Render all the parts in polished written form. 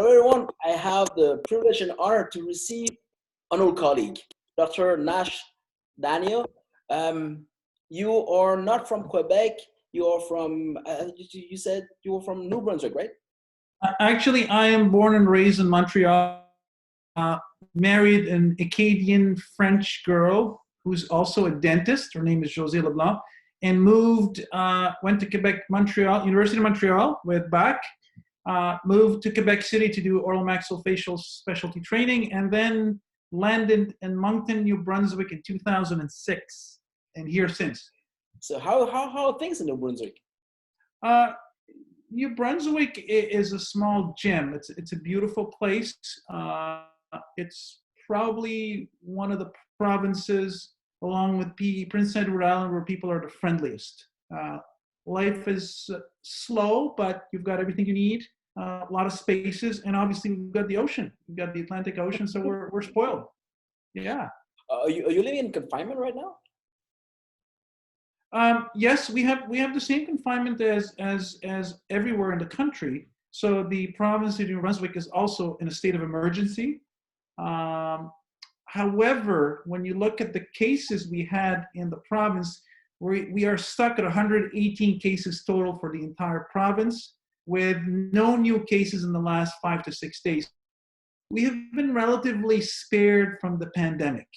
Hello, everyone. I have the privilege and honor to receive an old colleague, Dr. Nach Daniel. You are not from Quebec. You are from, you said you were from New Brunswick, right? Actually, I am born and raised in Montreal, married an Acadian French girl who's also a dentist. Her name is Josée Leblanc, and moved, went to Quebec, Montreal, University of Montreal with Bak, moved to Quebec City to do oral maxillofacial specialty training, and then landed in Moncton, New Brunswick in 2006, and here since. So how are things in New Brunswick? New Brunswick is a small gem. It's a beautiful place. It's probably one of the provinces, along with Prince Edward Island, where people are the friendliest. Life is slow, but you've got everything you need. A lot of spaces, and obviously we've got the ocean. We've got the Atlantic Ocean, so we're spoiled. Yeah. Are you living in confinement right now? Yes, we have the same confinement as everywhere in the country. So the province of New Brunswick is also in a state of emergency. However, when you look at the cases we had in the province, we are stuck at 118 cases total for the entire province, with no new cases in the last 5 to 6 days. We have been relatively spared from the pandemic,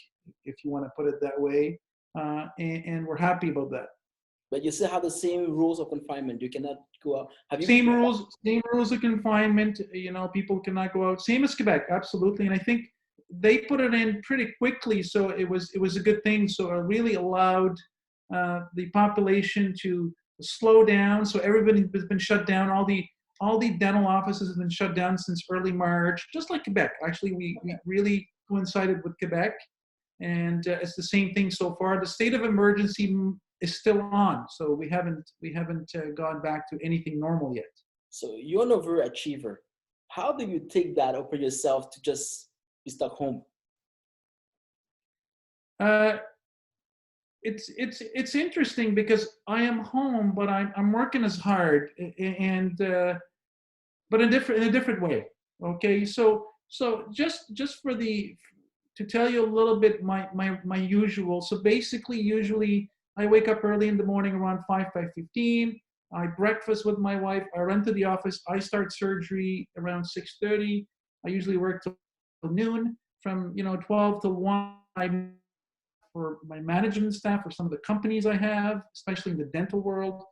if you want to put it that way. And we're happy about that. But you still have the same rules of confinement. You cannot go out. Same rules of confinement. You know, people cannot go out. Same as Quebec, absolutely. And I think they put it in pretty quickly, so it was a good thing. So it really allowed the population to slow down. So everybody has been shut down. All the dental offices have been shut down since early March, just like Quebec. Actually, we really coincided with Quebec. And it's the same thing so far. The state of emergency is still on, so we haven't gone back to anything normal yet. So you're an overachiever. How do you take that upon yourself to just be stuck home? It's interesting because I am home, but I'm working as hard, and but in a different way. Okay, so just to tell you a little bit my usual. So basically, usually I wake up early in the morning around 5:15. I breakfast with my wife. I run to the office. I start surgery around 6:30. I usually work till noon. From 12 to 1, I'm for my management staff for some of the companies I have, especially in the dental world.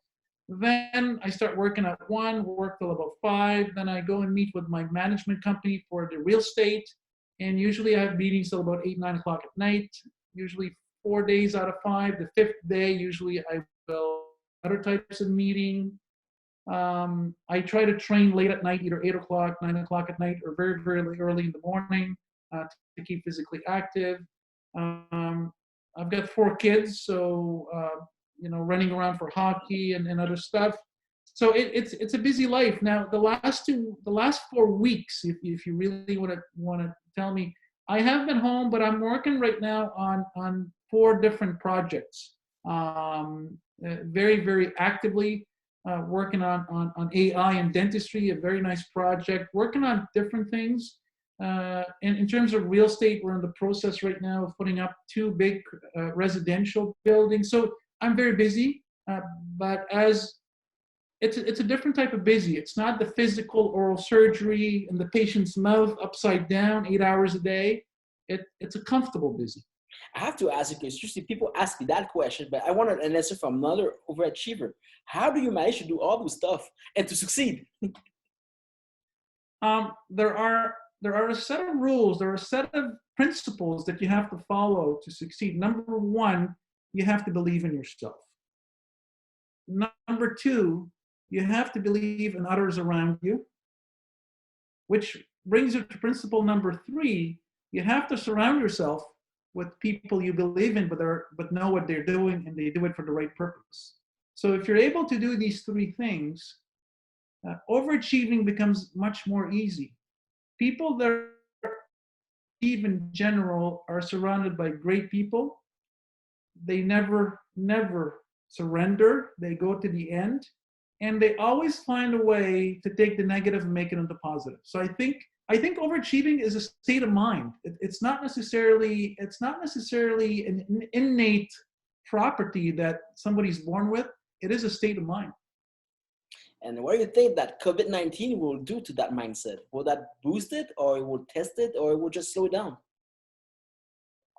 Then I start working at 1, work till about 5. Then I go and meet with my management company for the real estate. And usually I have meetings till about 8, 9 o'clock at night, usually 4 days out of 5. The 5th day, usually I will other types of meeting. I try to train late at night, either 8 o'clock, 9 o'clock at night, or very, very early in the morning to keep physically active. I've got 4 kids, so, running around for hockey and other stuff. So it's a busy life. Now, the last 4 weeks, if you really want to tell me, I have been home, but I'm working right now on 4 different projects. Very, very actively working on AI and dentistry, a very nice project. Working on different things. In terms of real estate, we're in the process right now of putting up 2 big residential buildings. So I'm very busy, but it's a different type of busy. It's not the physical oral surgery in the patient's mouth upside down 8 hours a day. It's a comfortable busy. I have to ask you, because usually people ask me that question, but I want an answer from another overachiever. How do you manage to do all this stuff and to succeed? There are a set of rules. There are a set of principles that you have to follow to succeed. Number 1, you have to believe in yourself. Number 2, you have to believe in others around you, which brings you to principle number 3. You have to surround yourself with people you believe in, but know what they're doing, and they do it for the right purpose. So if you're able to do these 3 things, overachieving becomes much more easy. People that achieve in general are surrounded by great people. They never surrender. They go to the end. and they always find a way to take the negative and make it into positive. So I think overachieving is a state of mind. It's not necessarily an innate property that somebody's born with. It is a state of mind. And what do you think that COVID-19 will do to that mindset? Will that boost it, or it will test it, or it will just slow it down?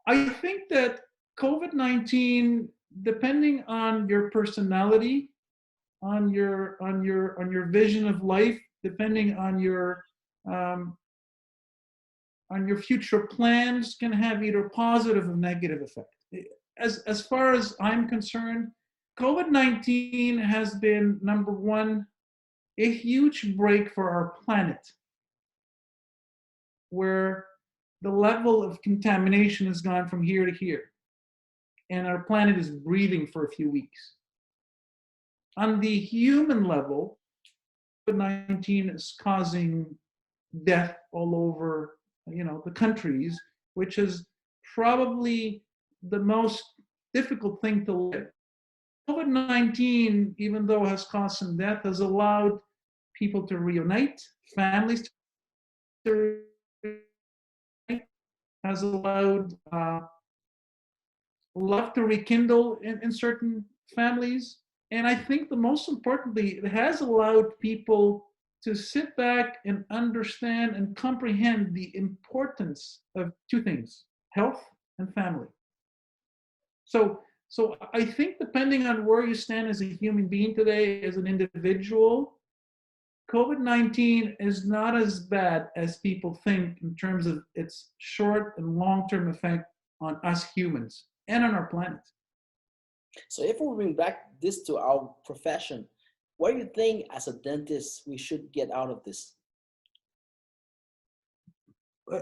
I think that COVID-19, depending on your personality, on your vision of life, depending on your future plans, can have either positive or negative effect. As far as I'm concerned, COVID-19 has been, number one, a huge break for our planet, where the level of contamination has gone from here to here, and our planet is breathing for a few weeks. On the human level, COVID-19 is causing death all over, the countries, which is probably the most difficult thing to live. COVID-19, even though it has caused some death, has allowed people to reunite, families to reunite, has allowed love to rekindle in certain families. And I think the most importantly, it has allowed people to sit back and understand and comprehend the importance of two things: health and family. So I think depending on where you stand as a human being today, as an individual, COVID-19 is not as bad as people think in terms of its short and long-term effect on us humans and on our planet. So if we bring back this to our profession, what do you think as a dentist we should get out of this?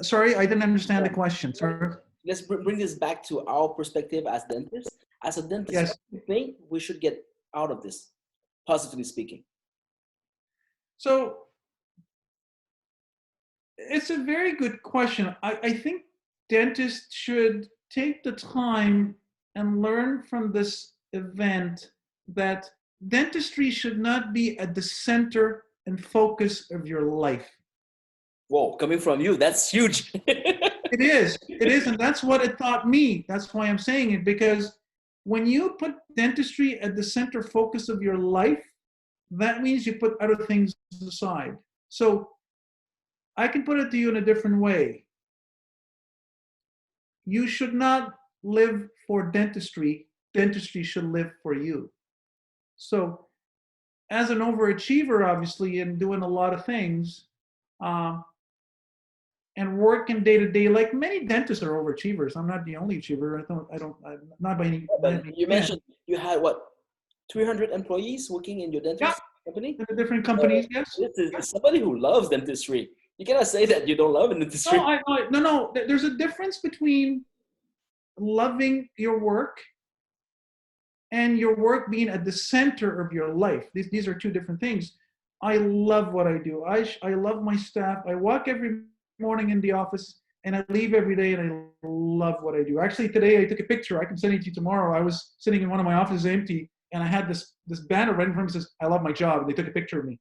Sorry, I didn't understand the question, sir. Let's bring this back to our perspective as dentists. As a dentist, Yes. what do you think we should get out of this, positively speaking? So it's a very good question. I think dentists should take the time and learn from this event that dentistry should not be at the center and focus of your life. Whoa, coming from you, that's huge. It is, and that's what it taught me. That's why I'm saying it, because when you put dentistry at the center focus of your life, that means you put other things aside. So I can put it to you in a different way. You should not live for dentistry. Dentistry should live for you. So as an overachiever, obviously, and doing a lot of things, and working day to day, like many dentists are overachievers. I'm not the only achiever. I'm not by any. But you mentioned you had what, 300 employees working in your dentist company? In the different companies, yes. This is somebody who loves dentistry. You cannot say that you don't love dentistry. No. There's a difference between loving your work and your work being at the center of your life. These are two different things. I love what I do. I love my staff. I walk every morning in the office and I leave every day, and I love what I do. Actually, today I took a picture. I can send it to you tomorrow. I was sitting in one of my offices empty, and I had this banner right in front of me that says, "I love my job." And they took a picture of me,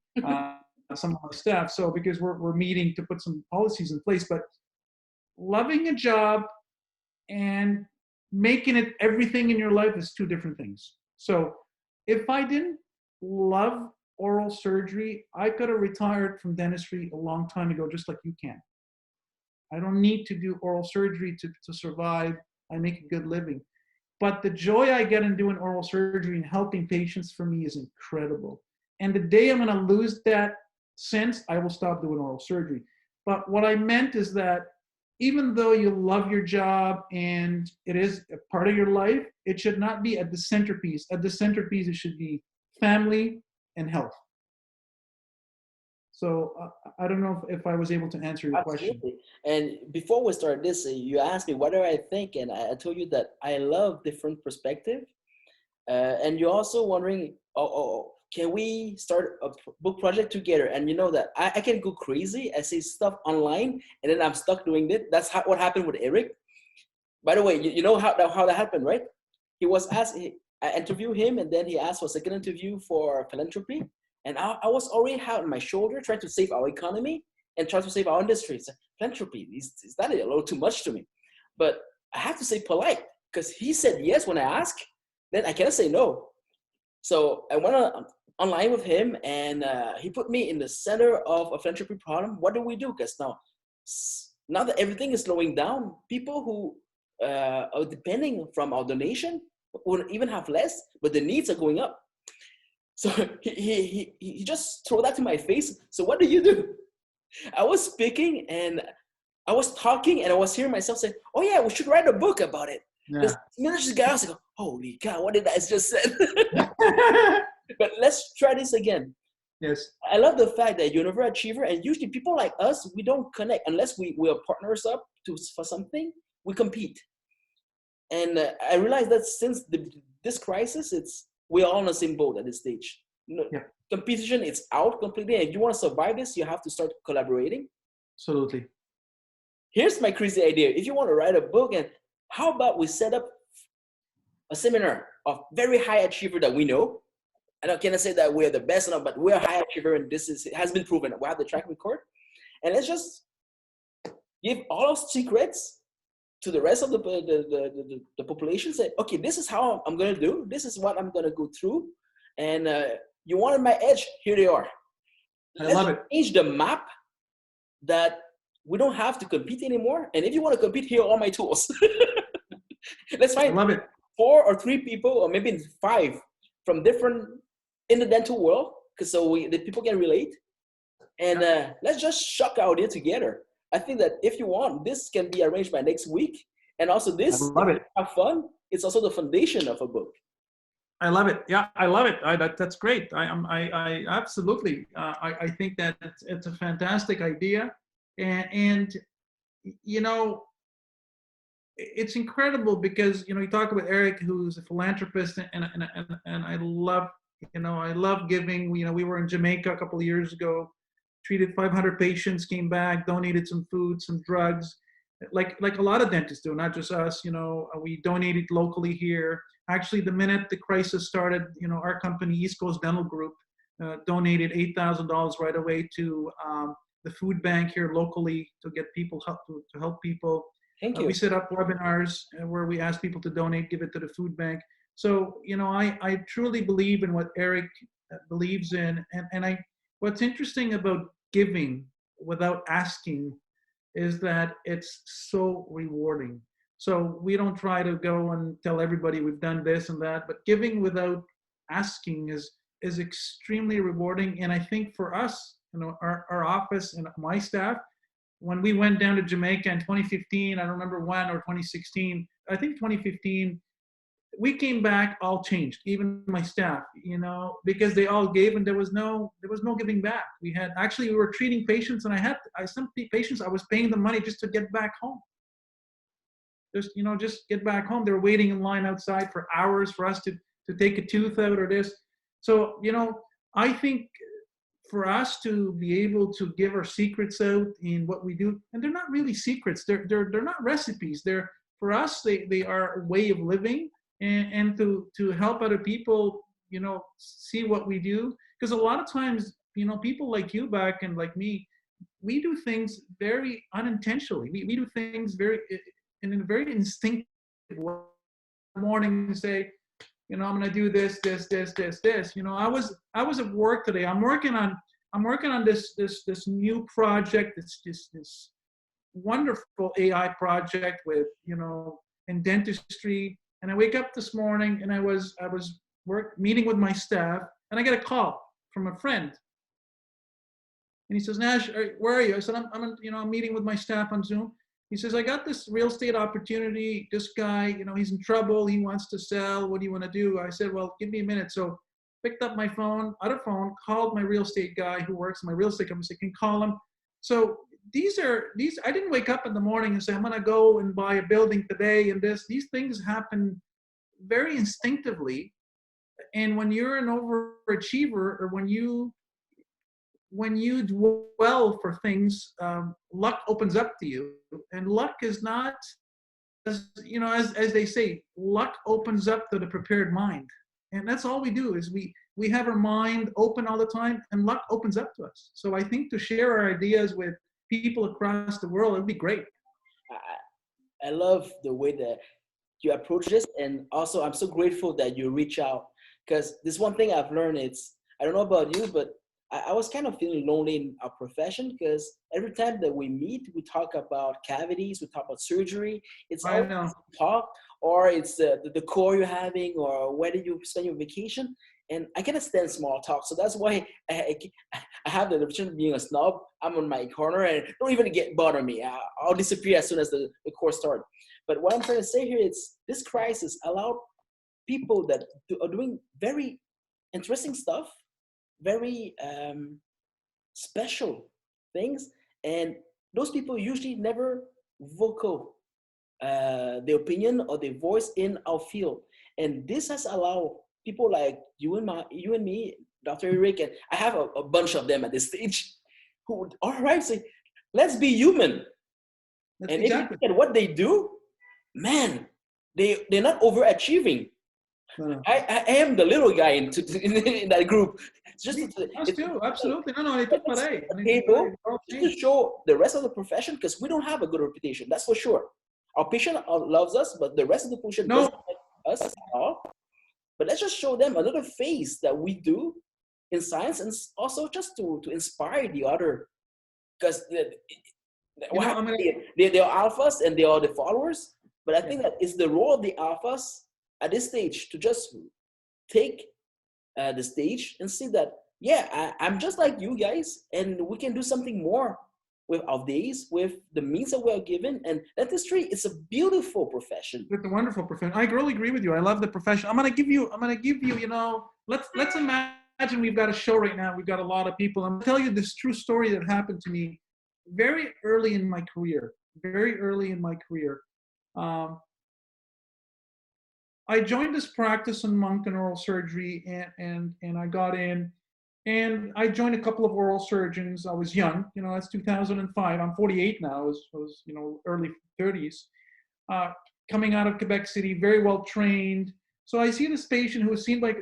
some of my staff. So because we're meeting to put some policies in place, but loving a job and making it everything in your life is two different things. So if I didn't love oral surgery, I could have retired from dentistry a long time ago, just like you can. I don't need to do oral surgery to survive. I make a good living. But the joy I get in doing oral surgery and helping patients, for me, is incredible. And the day I'm going to lose that sense, I will stop doing oral surgery. But what I meant is that even though you love your job and it is a part of your life, it should not be at the centerpiece. At the centerpiece, it should be family and health. So I don't know if I was able to answer your question. And before we start this, you asked me what do I think, and I told you that I love different perspective. And you're also wondering, can we start a book project together? And you know that I can go crazy. I see stuff online, and then I'm stuck doing it. That's what happened with Eric. By the way, you know how that happened, right? He was asked. I interviewed him, and then he asked for a second interview for philanthropy. And I was already out on my shoulder trying to save our economy and try to save our industry. It's philanthropy, is that a little too much to me? But I have to say polite, because he said yes when I asked, then I cannot say no. So I went online with him, and he put me in the center of a philanthropy problem. What do we do? Because now that everything is slowing down, people who are depending from our donation will even have less, but the needs are going up. So he just threw that to my face. So what do you do? I was speaking and I was talking and I was hearing myself say, oh yeah, we should write a book about it. Yeah. This guy was like, holy cow, what did I just said? But let's try this again. Yes. I love the fact that you're an overachiever, and usually people like us, we don't connect unless we are partners up for something, we compete. And I realized that since this crisis, we're all on the same boat at this stage. Yeah. Competition, it's out completely. And if you want to survive this, you have to start collaborating. Absolutely. Here's my crazy idea. If you want to write a book, and how about we set up a seminar of very high achiever that we know. I cannot say that we're the best enough, but we're a high achiever, and it has been proven. We have the track record. And let's just give all our secrets to the rest of the population. Say, okay, this is how I'm going to do. This is what I'm going to go through. And you wanted my edge, here they are. I love it. Change the map that we don't have to compete anymore. And if you want to compete, here are all my tools. Let's find 4 or 3 people, or maybe 5 from different in the dental world, because the people can relate. And let's just shock our idea together. I think that if you want, this can be arranged by next week. And also this, have fun. It's also the foundation of a book. I love it. Yeah, I love it. That's great. I absolutely. I think that it's a fantastic idea, and you know, it's incredible because you talk about Eric, who's a philanthropist, and I love I love giving. We were in Jamaica a couple of years ago, treated 500 patients, came back, donated some food, some drugs, like a lot of dentists do, not just us. We donated locally here. Actually, the minute the crisis started, our company, East Coast Dental Group, donated $8,000 right away to the food bank here locally to get people to help people. Thank you. We set up webinars where we ask people to donate, give it to the food bank. So, I truly believe in what Eric believes in. And what's interesting about giving without asking is that it's so rewarding. So we don't try to go and tell everybody we've done this and that, but giving without asking is extremely rewarding. And I think for us, our office and my staff, when we went down to Jamaica in 2015, I don't remember when, or 2016, I think 2015, we came back all changed, even my staff, because they all gave and there was no giving back. We were treating patients, and some patients, I was paying them money just to get back home. Just get back home. They were waiting in line outside for hours for us to take a tooth out or this. So, I think for us to be able to give our secrets out in what we do, and they're not really secrets. They're not recipes. For us, they are a way of living, and to help other people, see what we do. Because a lot of times, people like you, Bak, and like me, we do things very unintentionally. We do things in a very instinctive way. Morning and say, I'm going to do this. I was at work today. I'm working on this new project. It's just this wonderful AI project with in dentistry. And I wake up this morning and I was meeting with my staff, and I get a call from a friend. And he says, Nash, where are you? I said, I'm meeting with my staff on Zoom. He says, I got this real estate opportunity. This guy, he's in trouble. He wants to sell. What do you want to do? I said, well, give me a minute. So picked up my phone, called my real estate guy who works in my real estate company. So I can call him. So these, I didn't wake up in the morning and say, I'm going to go and buy a building today and this. These things happen very instinctively. And when you're an overachiever, or when you dwell for things, luck opens up to you. And luck is not, as they say, luck opens up to the prepared mind. And that's all we do is we have our mind open all the time, and luck opens up to us. So I think to share our ideas with people across the world, it would be great. I love the way that you approach this, and also I'm so grateful that you reach out, because this one thing I've learned, it's, I don't know about you, but I was kind of feeling lonely in our profession, because every time that we meet, we talk about cavities, we talk about surgery. It's I always know. talk, or it's the core you're having, or where did you spend your vacation. And I cannot stand small talk, so that's why I have the option of being a snob. I'm on my corner, and don't even bother me. I'll disappear as soon as the course starts. But what I'm trying to say here is this crisis allowed people that are doing very interesting stuff, very special things, and those people usually never vocal their opinion or their voice in our field. And this has allowed people like you and me, Dr. Eric, and I have a bunch of them at this stage, who would, all right, say, let's be human. That's And exactly. if you look at what they do, man, they're not overachieving. No. I am the little guy in that group. It's just Us too, absolutely. No, I took pareil. table just to show the rest of the profession, because we don't have a good reputation, that's for sure. Our patient loves us, but the rest of the patient doesn't like us at all. But let's just show them another face that we do in science, and also just to inspire the other, because they're alphas and they are the followers. But I think that it's the role of the alphas at this stage to just take the stage and see that, yeah, I'm just like you guys, and we can do something more with our days, with the means that we are given. And dentistry is a beautiful profession. It's a wonderful profession. I really agree with you. I love the profession. I'm gonna give you, let's imagine we've got a show right now. We've got a lot of people. I'm gonna tell you this true story that happened to me very early in my career. Very early in my career. I joined this practice in Moncton Oral Surgery, and I got in, and I joined a couple of oral surgeons. I was young, that's 2005. I'm 48 now. I was early 30s, coming out of Quebec City, very well trained. So I see this patient who was seen by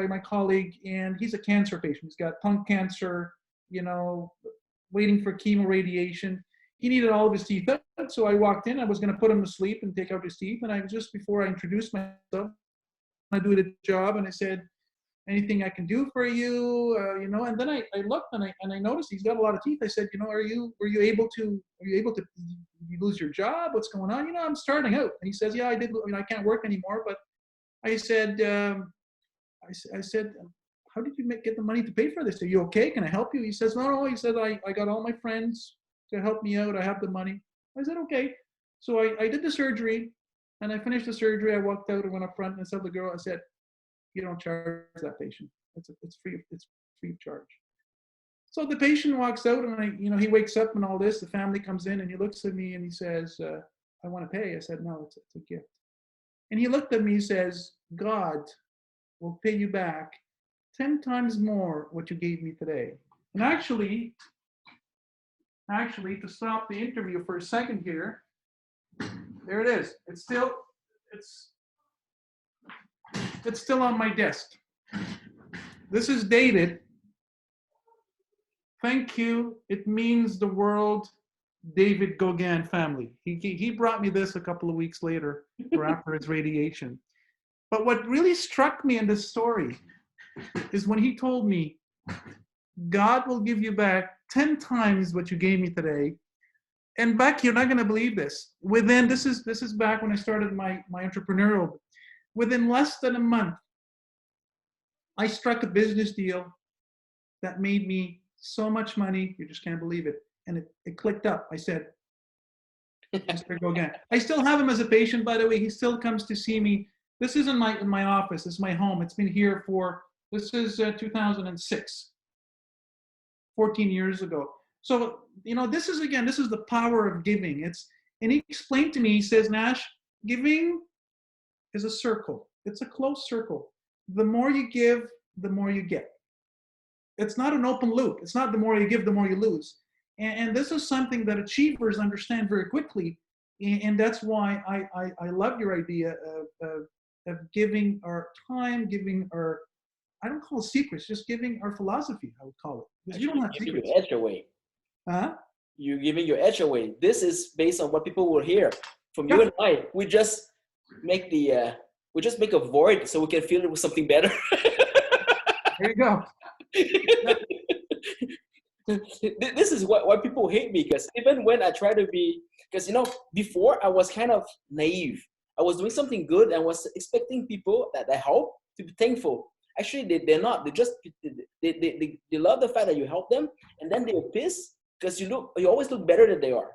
my colleague, and he's a cancer patient. He's got lung cancer, waiting for chemo radiation. He needed all of his teeth out, so I walked in. I was going to put him to sleep and take out his teeth. And just before I introduced myself, I do the job, and I said, "Anything I can do for you?" And then I looked and I noticed he's got a lot of teeth. I said, "Were you able to you lose your job? What's going on?" "I'm starting out." And he says, "Yeah, I did. I can't work anymore." But I said, I said, "How did you get the money to pay for this? Are you okay? Can I help you?" He says, "No." He said, I got all my friends to help me out. I have the money." I said, "Okay." So I did the surgery, and I finished the surgery. I walked out and went up front and I said to the girl, I said, "You don't charge that patient. It's free. It's free of charge." So the patient walks out, and he wakes up and all this. The family comes in, and he looks at me and he says, "I want to pay." I said, "No, it's a gift." And he looked at me and says, "God will pay you back 10 times more what you gave me today." And actually, to stop the interview for a second here, there it is. It's still on my desk. This is dated. "Thank you. It means the world, David Gauguin family." He brought me this a couple of weeks later, or after his radiation. But what really struck me in this story is when he told me, "God will give you back 10 times what you gave me today." And Beck, you're not going to believe this. This is back when I started my entrepreneurial. Within less than a month, I struck a business deal that made me so much money, you just can't believe it. And it clicked up. I said, "Mr. Gauguin." I still have him as a patient, by the way. He still comes to see me. This isn't in my office. This is my home. It's been here this is 2006, 14 years ago. So, this is the power of giving. And he explained to me, he says, "Nash, giving is a circle. It's a closed circle. The more you give, the more you get. It's not an open loop. It's not the more you give, the more you lose." And this is something that achievers understand very quickly. And that's why I love your idea of giving our time, giving our I don't call it secrets, just giving our philosophy, I would call it. Because you don't have You're secrets. giving your edge away. Huh? You're giving your edge away. This is based on what people will hear from you Yeah. and I. We just make a void so we can fill it with something better. There you go. This is why people hate me, because even when I try to be, because before I was kind of naive. I was doing something good and was expecting people that I help to be thankful. Actually, they're not. They love the fact that you help them, and then they're pissed because you always look better than they are.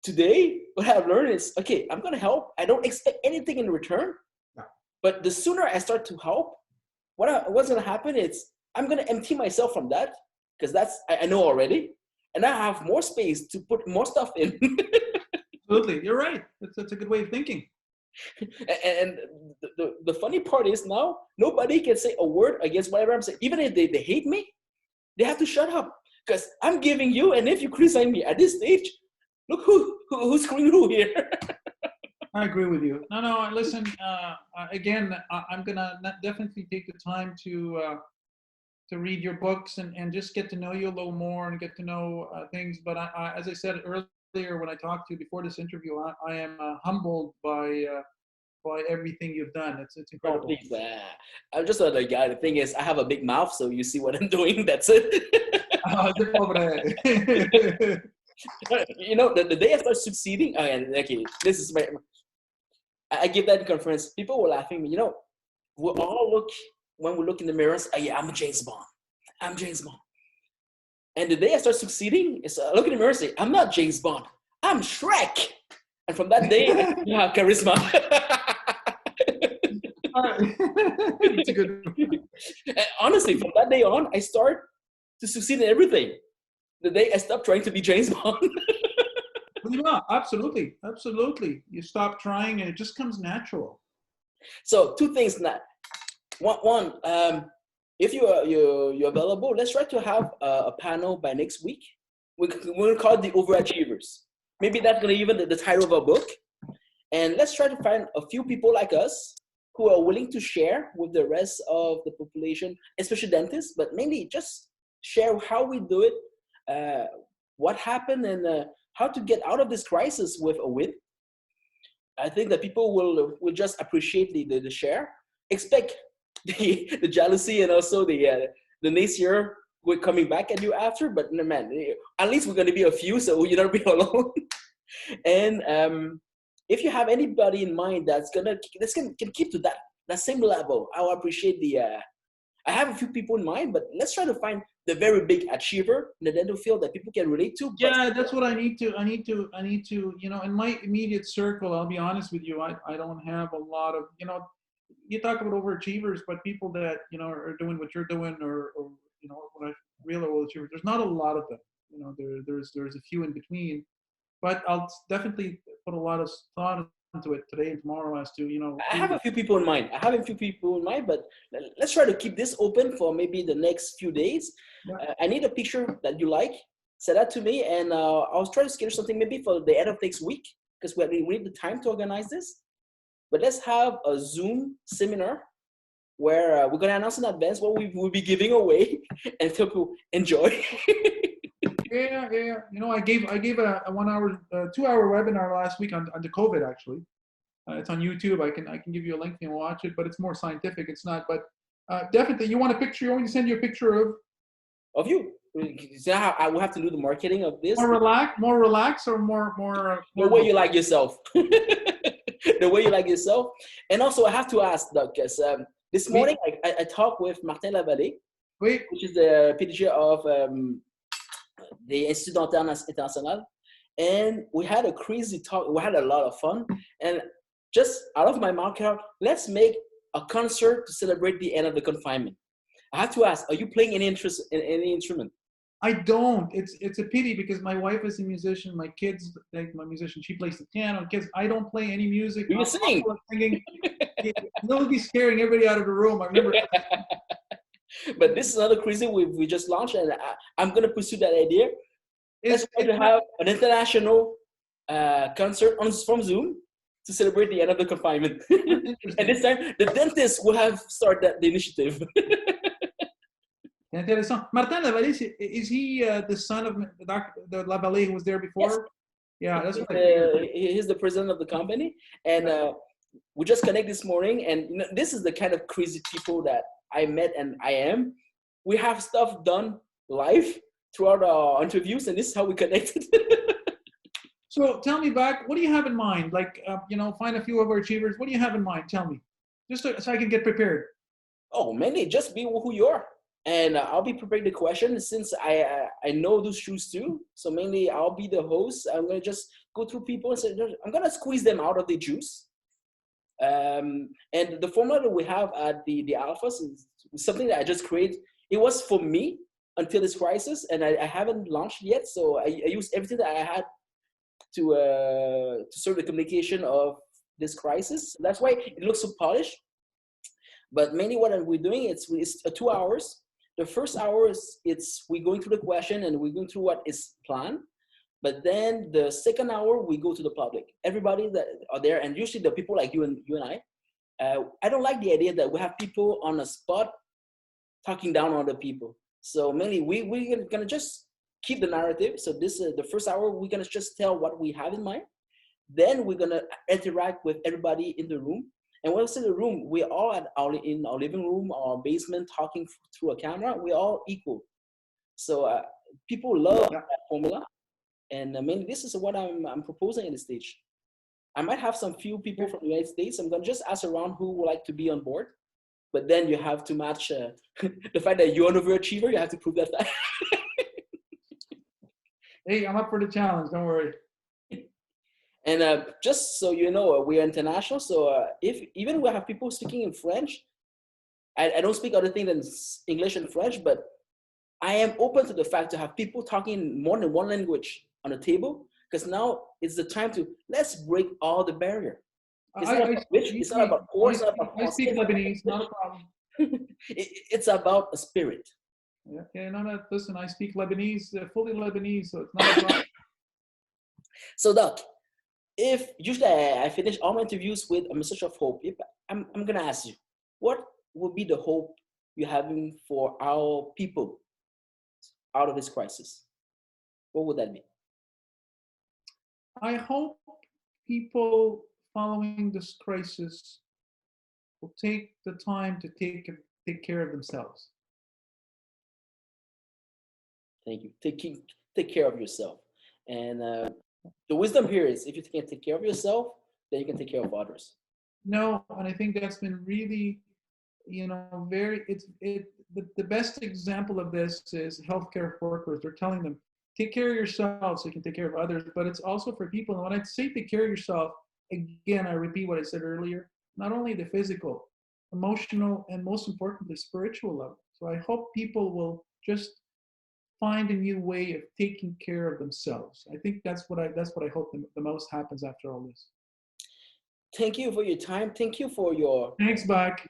Today, what I've learned is, okay, I'm gonna help. I don't expect anything in return, but the sooner I start to help, what's gonna happen is I'm gonna empty myself from that, because I know already, and I have more space to put more stuff in. Absolutely, you're right. That's a good way of thinking. And the funny part is now nobody can say a word against whatever I'm saying. Even if they hate me, they have to shut up, because I'm giving you, and if you criticize me at this stage, look who's screwing who here. I agree with you. No, listen, again, I'm gonna definitely take the time to read your books and just get to know you a little more and get to know things. But I, as I said earlier when I talked to you before this interview, I am humbled by everything you've done. It's incredible. Oh, please, I'm just another guy. The thing is, I have a big mouth, so you see what I'm doing. That's it. Zip over there. The day I start succeeding, okay, this is I give that conference. People were laughing. We all look, when we look in the mirrors, yeah, I'm James Bond. I'm James Bond. And the day I start succeeding, I look in the mirror and say, I'm not James Bond. I'm Shrek. And from that day, you have charisma. It's a good one. And honestly, from that day on, I start to succeed in everything. The day I stop trying to be James Bond. Yeah, absolutely. You stop trying and it just comes natural. So two things now. One, if you're available, let's try to have a panel by next week. We're going to call it the OverAchievers. Maybe that's going to even the title of our book. And let's try to find a few people like us who are willing to share with the rest of the population, especially dentists, but mainly just share how we do it, what happened, and how to get out of this crisis with a win. I think that people will just appreciate the share. Expect the jealousy and also the naysayer coming back at you after, but no, man, at least we're going to be a few, so you're not be alone. And if you have anybody in mind that's can keep to that same level, I'll appreciate I have a few people in mind, but let's try to find the very big achiever in the dental field that people can relate to. Yeah, that's what I need to, in my immediate circle, I'll be honest with you, I don't have a lot of, you talk about overachievers, but people that, are doing what you're doing or what I real overachievers, there's not a lot of them. There's a few in between, but I'll definitely put a lot of thought into it today and tomorrow as to, I have a few people in mind. But let's try to keep this open for maybe the next few days. Yeah. I need a picture that you like. Send that to me, and I'll try to schedule something maybe for the end of next week, because we need the time to organize this. But let's have a Zoom seminar where we're going to announce in advance what we will be giving away and people enjoy. Yeah. I gave a 1 hour, 2 hour webinar last week on the COVID actually. It's on YouTube. I can give you a link and watch it, but it's more scientific. It's not, but definitely you want a picture. You want me to send you a picture of you. So I will have to do the marketing of this. More relax, or more the way you like yourself. The way you like yourself. And also I have to ask, Doug, because this morning I talked with Martin Lavallée, which is the PDG of the Institut Dentaire International, and we had a crazy talk. We had a lot of fun, and just out of my mouth, let's make a concert to celebrate the end of the confinement. I have to ask, are you playing any instrument? I don't. It's a pity because my wife is a musician. My kids, like my musician, she plays the piano. Kids, I don't play any music. You sing. Singing. You'll be scaring everybody out of the room. I remember. But this is another crazy we just launched, and I'm going to pursue that idea. Let's try to have an international concert from Zoom. to celebrate the end of the confinement. Interesting. And this time, the dentist will have started the initiative. Intéressant. Martin Lavallée, is he the son of the Lavallée who was there before? Yes. Yeah, that's what I figured. He's the president of the company, and we just connected this morning. And you know, this is the kind of crazy people that I met and I am. We have stuff done live throughout our interviews, and this is how we connected. So tell me, Bak, what do you have in mind? Like, you know, find a few overachievers. What do you have in mind? Tell me, just so I can get prepared. Oh, mainly just be who you are. And I'll be preparing the question since I know those shoes too. So mainly I'll be the host. I'm going to just go through people and say, I'm going to squeeze them out of the juice. And the formula that we have at the Alphas is something that I just created. It was for me until this crisis, and I haven't launched yet. So I used everything that I had to serve the communication of this crisis. That's why it looks so polished. But mainly what we're doing, it's 2 hours. The first hour is we're going through the question and we're going through what is planned. But then the second hour, we go to the public. Everybody that are there, and usually the people like you and I don't like the idea that we have people on a spot talking down on other people. So mainly we're gonna just keep the narrative. So this the first hour, we're gonna just tell what we have in mind. Then we're gonna interact with everybody in the room. And when we say the room, we're all in our living room, our basement, talking through a camera. We're all equal. So people love that formula. And mainly this is what I'm proposing at this stage. I might have some few people from the United States. I'm gonna just ask around who would like to be on board. But then you have to match the fact that you're an overachiever. You have to prove that fact. Hey, I'm up for the challenge. Don't worry. And just so you know, we are international. So if even we have people speaking in French, I don't speak other things than English and French, but I am open to the fact to have people talking more than one language on the table, because now it's the time to let's break all the barrier. It's not about which, it's not about course, it's not about I speak Lebanese, not a problem. It's about a spirit. Yeah, no, listen, I speak Lebanese, fully Lebanese, so it's not a problem. So Doc, if usually I finish all my interviews with a message of hope, if I'm gonna ask you, what would be the hope you're having for our people out of this crisis? What would that be? I hope people following this crisis will take the time to take care of themselves. Thank you. Take care of yourself. And the wisdom here is if you can take care of yourself, then you can take care of others. No, and I think that's been really, you know, the best example of this is healthcare workers. They're telling them, take care of yourself so you can take care of others, but it's also for people. And when I say take care of yourself, again, I repeat what I said earlier, not only the physical, emotional, and most importantly, spiritual level. So I hope people will just find a new way of taking care of themselves. I think that's what I hope the most happens after all this. Thank you for your time. Thank you for your thanks, Bak.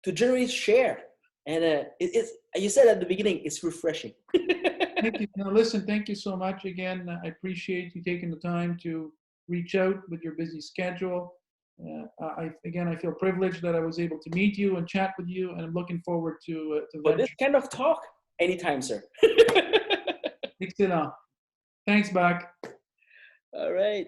To generate share. And it's you said at the beginning, it's refreshing. Thank you. Now listen, thank you so much again. I appreciate you taking the time to reach out with your busy schedule. I feel privileged that I was able to meet you and chat with you, and I'm looking forward to but this kind of talk anytime, sir. Excellent. Thanks, Bak. All right.